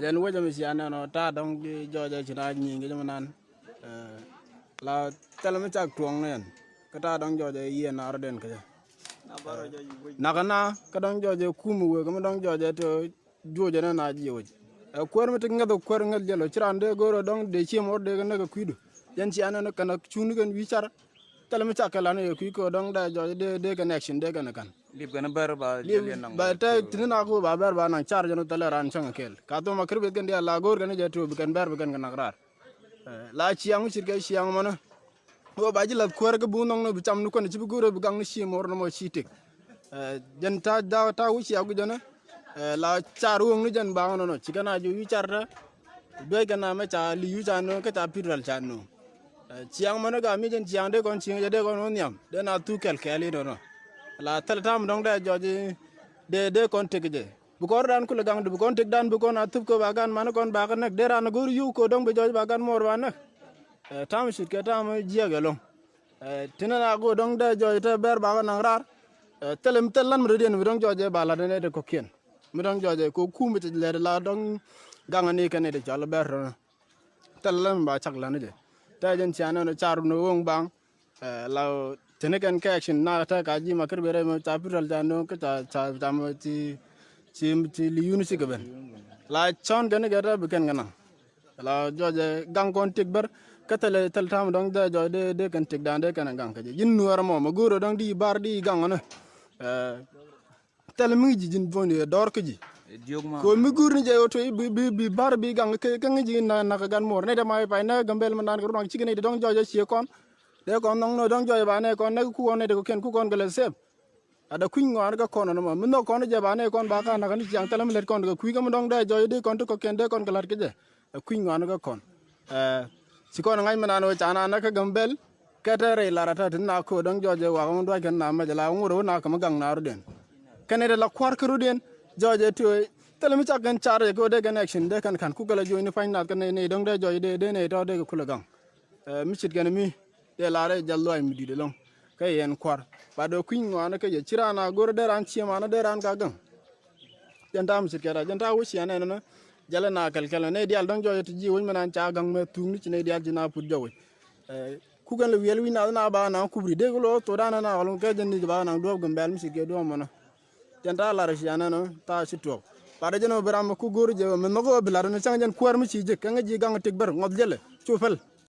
jan wo jam siana no ta dong joje china nyi ngi jamanan la telme chak tuong nen ka ta dong joje ye na arden ka na kana ka dong joje kumu we ka dong joje to joje na jiwo kwar mi tinga do kwar ngal jelo chirande goro dong de chimo de na ka kwidu jan siana no kana chunu gan wichar telme chak la ne ku ko dong da joje de connection de kan kan lip gana bar ba jelian nang ba ta tinna ko ba ber ba nang charge no tele ran changa kel ka to makir be gan dia la gor gan je to kan ber be gan nagrar la chiang sirke chiang mana o ba ji la kwar ga bu nong no bi cham nu ko ni bi goro bi gang ni chi mor no mo chi tik jan ta da ta wu chi agu jana la char wong ni jan ba no chi kana ju wi char da be kana me cha li yu cha no ka ta piral cha no chiang mana ga mi jan chiang de kon chiang de kon nyam de na tu kel kel no la tel tam dong da joji de kon tek je bu ko dan ku la gang bu kon tek dan bu kon atup ko bagan man kon ba kan nak de ran gor yu ko dong be joji bagan mor ba nak tam shit ke tam jiya long tinana go dong da joji te ber ba kan rar telem telan mu de dong joji ba la de ko ken mu dong joji ko ku mi te le la dong gang ni kan de jala ber telan ba chak la ne de ta jen chana no charu no wong bang la tene kan ka action na ta ka ji makar bere mo ta piral jano ka ta mo ti li unisi gaben la chon gan ga ra be kan ngana la joje gang kon tik bar ka tele tel tam dong da jo de kan tik dan de kan gang ka ji yin nuar mo ma goro dong di bar di gang na tel mi ji jin boni dor ka ji ko mi gur ni je oto bi bar bi gang ka ngi na ka gan mor ne da mai pa na gambel man nan ko dong ci gene dong joje ci kon de kon nong no dong joy ba ne kon ne ku on ne de ko ken ku kon gele sep ada kuin ngwan ga kon no mo no kon je ba ne kon ba ka na kan jang talam let kon ga ku ga mo dong da joy de kon to ko ken de kon galat ke je kuin ngwan ga kon si kon ngai mana no chana na ka gambel ka ta re la rata tin na ko dong joje wa mo do ken na ma la nguro na ka ma gang na ru den ken de la kwar kru den joje to talam cha kan char ko de connection de kan ku gala joy ni fain na kan ne dong de joy de ne to de ku la gang mi chit gan mi de la re jallo ay midi de long kay en kwar ba do kuin ngwana kay chirana gor de ran chi mana de ran ka gang janta am sit kara janta wusi ane no jala na kal kala ne dial dong joye ji won manan cha gang me tung ni ne dial jina put jowe ku gan le wel wi na ba na kubri de lo to dana na walon kay jenni ba na do gambel mi sike do mono janta la re shi ane no ta sito ba de jeno bram ku gor je me no go bilar no chang jan kwar mi ci je kan ji gang tik bar ngod jele chufal